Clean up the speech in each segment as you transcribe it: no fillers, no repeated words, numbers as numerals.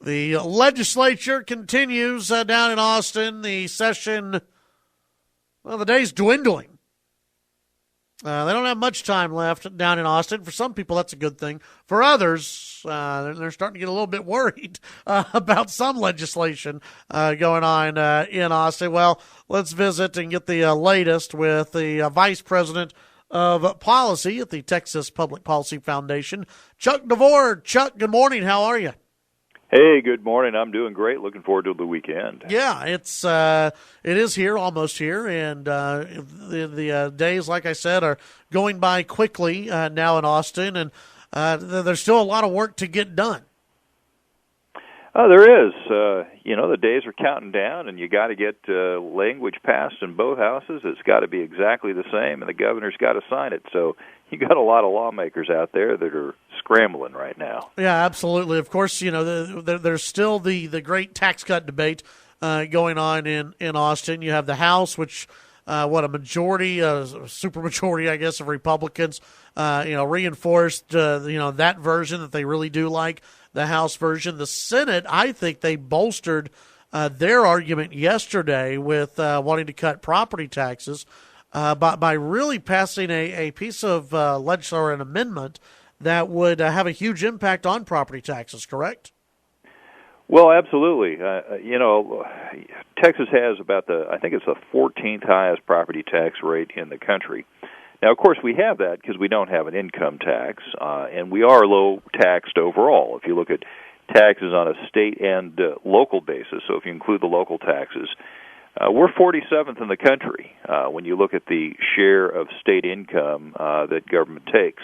The legislature continues down in Austin. The session, well, the day's dwindling. They don't have much time left down in Austin. For some people, that's a good thing. For others, they're starting to get a little bit worried about some legislation going on in Austin. Well, let's visit and get the latest with the Vice President of Policy at the Texas Public Policy Foundation, Chuck DeVore. Chuck, good morning. How are you? Hey, good morning. I'm doing great. Looking forward to the weekend. Yeah, it is here, almost here, and the days, like I said, are going by quickly now in Austin, and there's still a lot of work to get done. There is. The days are counting down, and you got to get language passed in both houses. It's got to be exactly the same, and the governor's got to sign it. So you got a lot of lawmakers out there that are scrambling right now. Yeah, absolutely. Of course, there's still the great tax cut debate going on in Austin. You have the House, which a majority, a supermajority, I guess, of Republicans, reinforced that version that they really do like. The House version. The Senate, I think they bolstered their argument yesterday with wanting to cut property taxes by really passing a piece of legislation or an amendment that would have a huge impact on property taxes, correct? Well, absolutely. Texas has I think it's the 14th highest property tax rate in the country. Now, of course, we have that because we don't have an income tax, and we are low taxed overall. If you look at taxes on a state and local basis, so if you include the local taxes, we're 47th in the country when you look at the share of state income that government takes.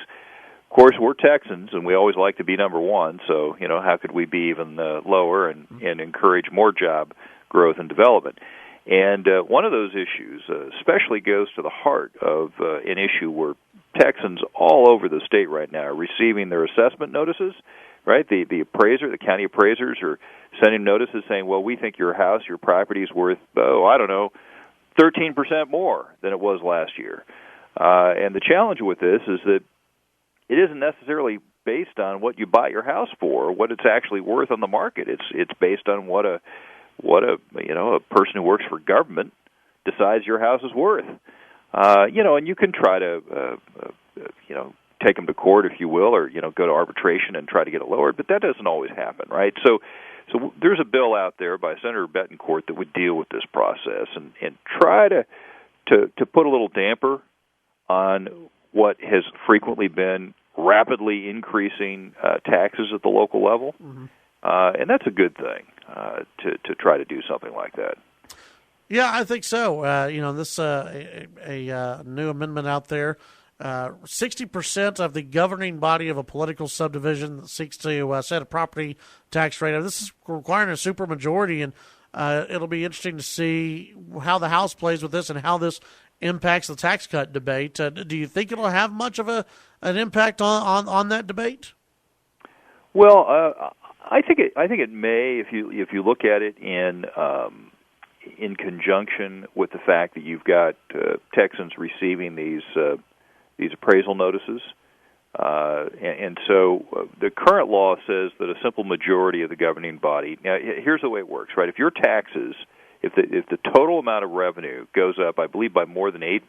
Of course, we're Texans, and we always like to be number one, so, how could we be even lower and encourage more job growth and development? And one of those issues especially goes to the heart of an issue where Texans all over the state right now are receiving their assessment notices, right? The county appraisers are sending notices saying, well, we think your house, your property is worth, 13% more than it was last year. And the challenge with this is that it isn't necessarily based on what you buy your house for or what it's actually worth on the market. It's based on what a person who works for government decides your house is worth. And you can try to, take them to court, if you will, or, go to arbitration and try to get it lowered, but that doesn't always happen, right? So there's a bill out there by Senator Betancourt that would deal with this process and try to put a little damper on what has frequently been rapidly increasing taxes at the local level. Mm-hmm. And that's a good thing to try to do something like that. Yeah, I think so. This a new amendment out there. 60% of the governing body of a political subdivision that seeks to set a property tax rate. This is requiring a supermajority, and it'll be interesting to see how the House plays with this and how this impacts the tax cut debate. Do you think it'll have much of an impact on that debate? Well, I think it may if you look at it in conjunction with the fact that you've got Texans receiving these appraisal notices, and so the current law says that a simple majority of the governing body. Now, here's the way it works, right? If your taxes, if the total amount of revenue goes up, I believe by more than 8%.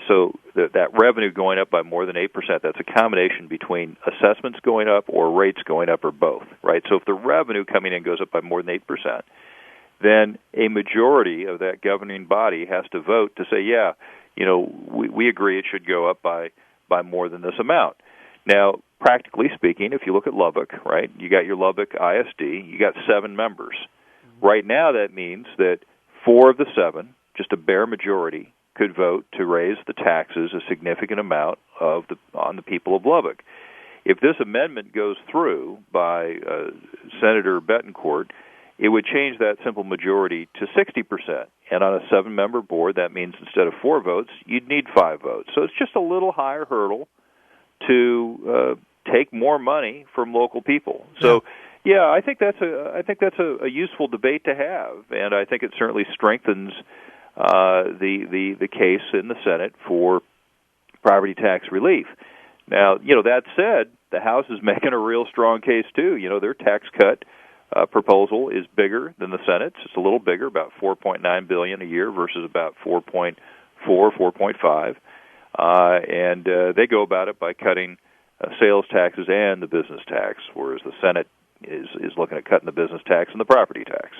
So that revenue going up by more than 8%, that's a combination between assessments going up or rates going up or both, right? So if the revenue coming in goes up by more than 8%, then a majority of that governing body has to vote to say, yeah, we agree it should go up by more than this amount. Now, practically speaking, if you look at Lubbock, right, you got your Lubbock ISD, you got 7 members. Right now that means that 4 of the 7, just a bare majority, could vote to raise the taxes a significant amount on the people of Lubbock. If this amendment goes through by Senator Betancourt, it would change that simple majority to 60%. And on a 7-member board, that means instead of 4 votes, you'd need 5 votes. So it's just a little higher hurdle to take more money from local people. So, yeah, I think that's a useful debate to have, and I think it certainly strengthens the case in the Senate for property tax relief. Now, that said, the House is making a real strong case, too. Their tax cut proposal is bigger than the Senate's. It's a little bigger, about $4.9 billion a year versus about 4.5. And they go about it by cutting sales taxes and the business tax, whereas the Senate is looking at cutting the business tax and the property tax.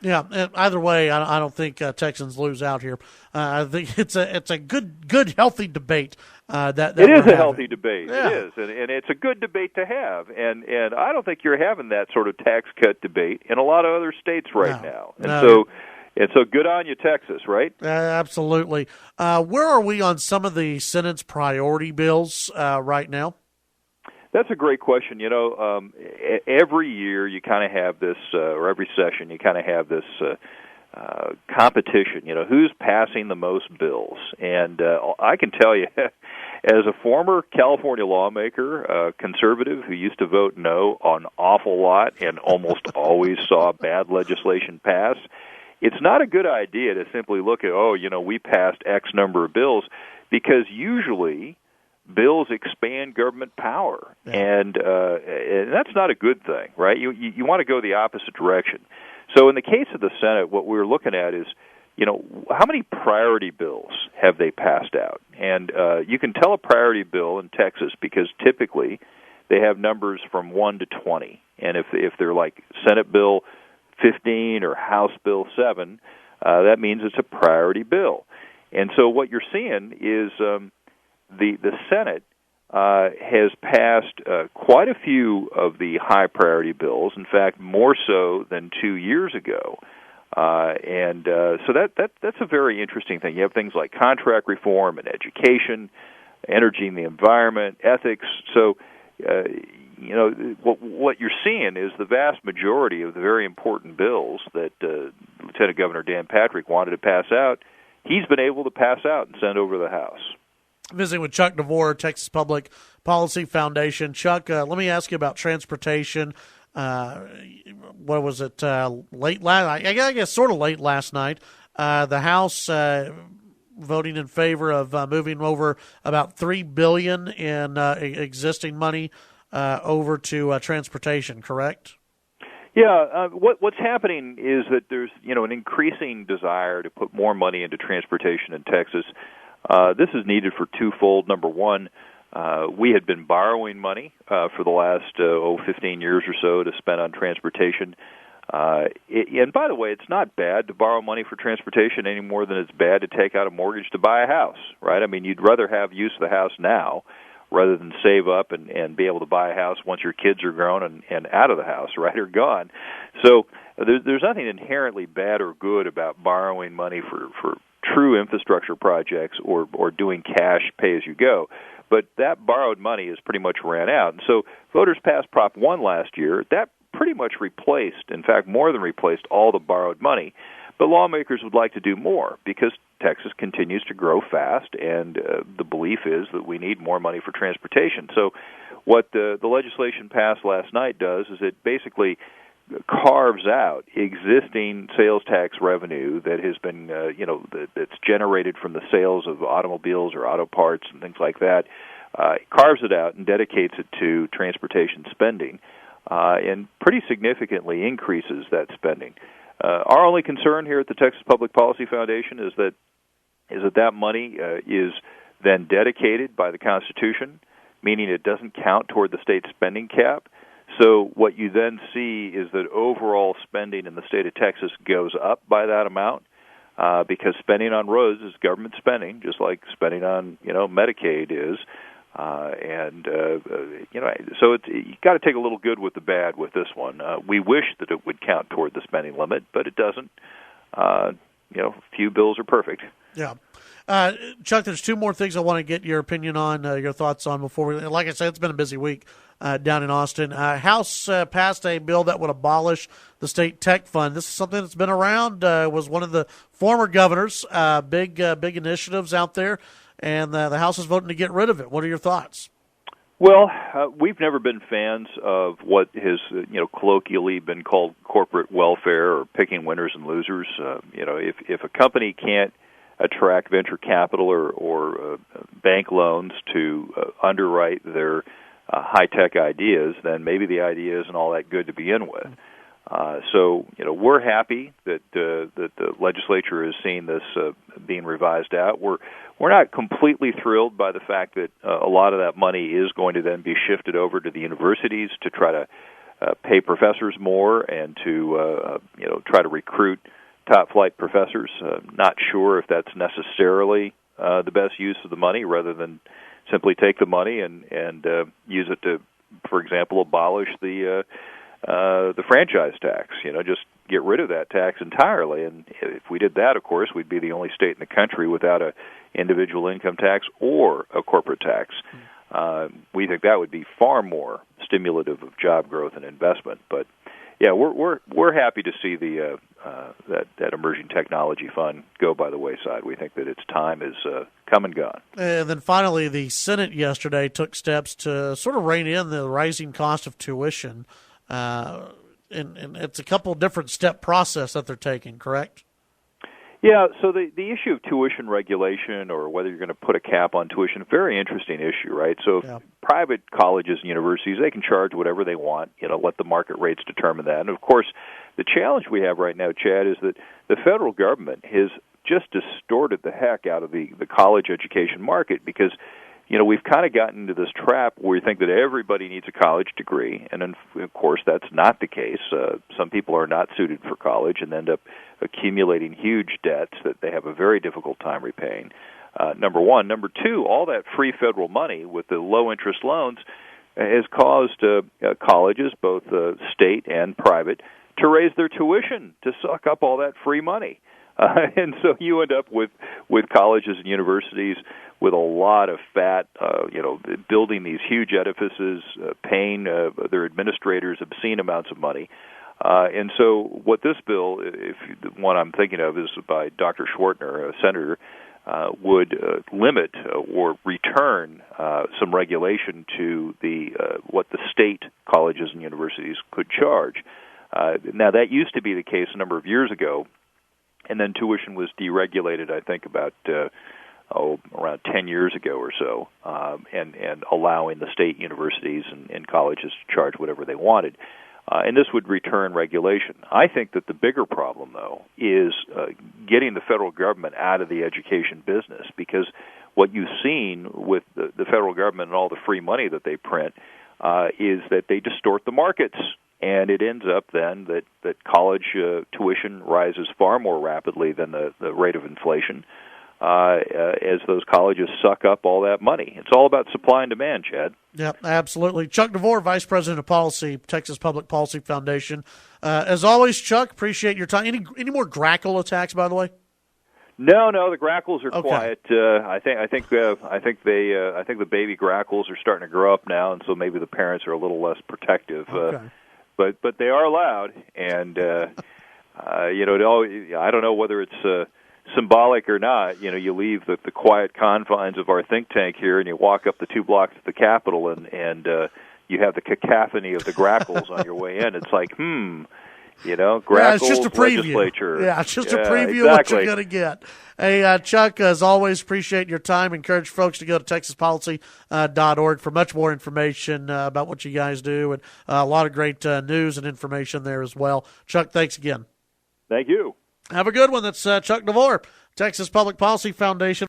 Yeah, and either way, I don't think Texans lose out here. I think it's a good, healthy debate. That it is a having. healthy debate. Yeah. It is, and it's a good debate to have. And I don't think you're having that sort of tax cut debate in a lot of other states right now. And so good on you, Texas, right? Absolutely. Where are we on some of the Senate's priority bills right now? That's a great question. Every year you kind of have this, or every session you kind of have this competition. Who's passing the most bills? And I can tell you, as a former California lawmaker, conservative who used to vote no on an awful lot and almost always saw bad legislation pass, it's not a good idea to simply look at, we passed X number of bills, because usually bills expand government power, and that's not a good thing, right? You want to go the opposite direction. So in the case of the Senate, what we're looking at is, how many priority bills have they passed out? And you can tell a priority bill in Texas because typically they have numbers from 1 to 20, and if they're like Senate Bill 15 or House Bill 7, that means it's a priority bill. And so what you're seeing is the Senate has passed quite a few of the high priority bills. In fact, more so than 2 years ago. So that's a very interesting thing. You have things like contract reform and education, energy and the environment, ethics. So what you're seeing is the vast majority of the very important bills that Lieutenant Governor Dan Patrick wanted to pass out, he's been able to pass out and send over to the House. Visiting with Chuck DeVore, Texas Public Policy Foundation. Chuck, let me ask you about transportation. What was it? Late last? I guess sort of late last night. The House voting in favor of moving over about $3 billion in existing money over to transportation. Correct? Yeah. What's happening is that there's an increasing desire to put more money into transportation in Texas. This is needed for twofold. Number one, we had been borrowing money for the last 15 years or so to spend on transportation. And by the way, it's not bad to borrow money for transportation any more than it's bad to take out a mortgage to buy a house, right? I mean, you'd rather have use of the house now rather than save up and be able to buy a house once your kids are grown and out of the house, right, or gone. So there's nothing inherently bad or good about borrowing money for true infrastructure projects or doing cash pay-as-you-go. But that borrowed money is pretty much ran out. And so voters passed Prop 1 last year. That pretty much replaced, in fact, more than replaced all the borrowed money. But lawmakers would like to do more because Texas continues to grow fast, and the belief is that we need more money for transportation. So what the legislation passed last night does is it basically carves out existing sales tax revenue that has been, that's generated from the sales of automobiles or auto parts and things like that, carves it out and dedicates it to transportation spending, and pretty significantly increases that spending. Our only concern here at the Texas Public Policy Foundation is that money is then dedicated by the Constitution, meaning it doesn't count toward the state spending cap. So what you then see is that overall spending in the state of Texas goes up by that amount because spending on roads is government spending, just like spending on Medicaid is. So you got to take a little good with the bad with this one. We wish that it would count toward the spending limit, but it doesn't. Few bills are perfect. Yeah. Chuck, there's two more things I want to get your opinion on, your thoughts on before we. Like I said, it's been a busy week down in Austin. House passed a bill that would abolish the state tech fund. This is something that's been around. Was one of the former governors' big initiatives out there, and the House is voting to get rid of it. What are your thoughts? Well, we've never been fans of what has, colloquially been called corporate welfare or picking winners and losers. If a company can't attract venture capital or bank loans to underwrite their high-tech ideas, then maybe the idea isn't all that good to begin with. So, we're happy that the legislature is seeing this being revised out. We're not completely thrilled by the fact that a lot of that money is going to then be shifted over to the universities to try to pay professors more and to try to recruit top-flight professors. Not sure if that's necessarily the best use of the money, rather than simply take the money and use it to, for example, abolish the franchise tax. Just get rid of that tax entirely. And if we did that, of course, we'd be the only state in the country without a individual income tax or a corporate tax. We think that would be far more stimulative of job growth and investment. But yeah, we're happy to see the that emerging technology fund go by the wayside. We think that its time is come and gone. And then finally, the Senate yesterday took steps to sort of rein in the rising cost of tuition. And it's a couple different step process that they're taking, correct? Yeah, so the issue of tuition regulation, or whether you're going to put a cap on tuition, very interesting issue, right? So private colleges and universities, they can charge whatever they want, let the market rates determine that. And of course, the challenge we have right now, Chad, is that the federal government has just distorted the heck out of the college education market, because we've kind of gotten into this trap where we think that everybody needs a college degree, and of course that's not the case. Some people are not suited for college and end up accumulating huge debts that they have a very difficult time repaying. Number one. Number two, all that free federal money with the low-interest loans has caused colleges, both state and private, to raise their tuition to suck up all that free money. And so you end up with colleges and universities with a lot of fat, building these huge edifices, paying their administrators obscene amounts of money. And so what this bill, the one I'm thinking of, is by Dr. Schwartner, a senator, would limit or return some regulation to what the state colleges and universities could charge. Now, that used to be the case a number of years ago, and then tuition was deregulated, I think, about around 10 years ago or so, and allowing the state universities and colleges to charge whatever they wanted. And this would return regulation. I think that the bigger problem, though, is getting the federal government out of the education business, because what you've seen with the federal government and all the free money that they print is that they distort the markets. And it ends up then that college tuition rises far more rapidly than the rate of inflation as those colleges suck up all that money. It's all about supply and demand, Chad. Yep, absolutely. Chuck DeVore, Vice President of Policy, Texas Public Policy Foundation. As always, Chuck, appreciate your time. Any more grackle attacks, by the way? No, the grackles are okay. Quiet. I think the baby grackles are starting to grow up now, and so maybe the parents are a little less protective. Okay. But they are loud, and I don't know whether it's symbolic or not. You leave the quiet confines of our think tank here, and you walk up the 2 blocks to the Capitol, and you have the cacophony of the grackles on your way in. It's like, grackles, it's just a preview. Legislature. Yeah, it's just a preview of what you're going to get. Hey, Chuck, as always, appreciate your time. Encourage folks to go to texaspolicy.org for much more information about what you guys do, and a lot of great news and information there as well. Chuck, thanks again. Thank you. Have a good one. That's Chuck DeVore, Texas Public Policy Foundation.